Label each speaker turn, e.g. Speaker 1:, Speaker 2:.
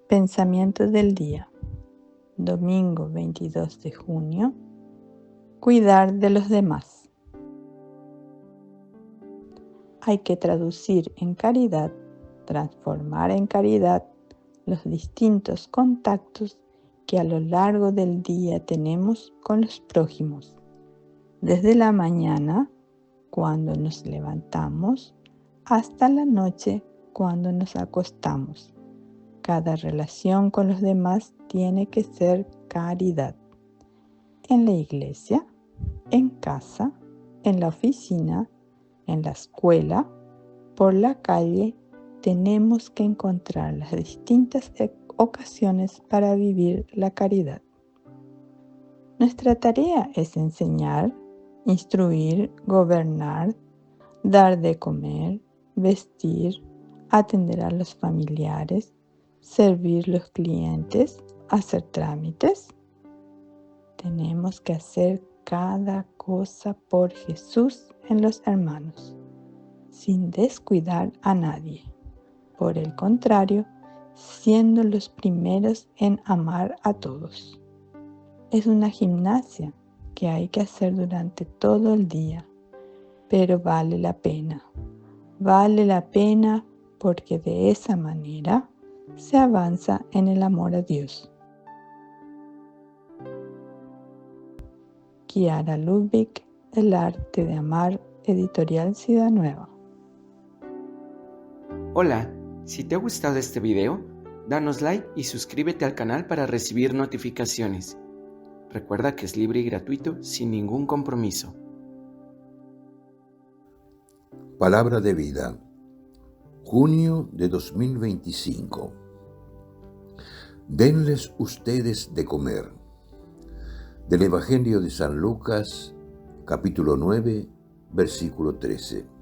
Speaker 1: Pensamiento del día, domingo 22 de junio. Cuidar de los demás. Hay que traducir en caridad, transformar en caridad los distintos contactos que a lo largo del día tenemos con los prójimos. Desde la mañana, cuando nos levantamos, hasta la noche, cuando nos acostamos. Cada relación con los demás tiene que ser caridad. En la iglesia, en casa, en la oficina, en la escuela, por la calle, tenemos que encontrar las distintas ocasiones para vivir la caridad. Nuestra tarea es enseñar, instruir, gobernar, dar de comer, vestir, atender a los familiares, servir los clientes, hacer trámites. Tenemos que hacer cada cosa por Jesús en los hermanos, sin descuidar a nadie. Por el contrario, siendo los primeros en amar a todos. Es una gimnasia que hay que hacer durante todo el día, pero vale la pena. Vale la pena porque de esa manera se avanza en el amor a Dios. Chiara Lubich, El arte de amar, Editorial Ciudad Nueva.
Speaker 2: Hola, si te ha gustado este video, danos like y suscríbete al canal para recibir notificaciones. Recuerda que es libre y gratuito sin ningún compromiso.
Speaker 3: Palabra de vida. Junio de 2025. Denles ustedes de comer. Del Evangelio de San Lucas, capítulo 9, versículo 13.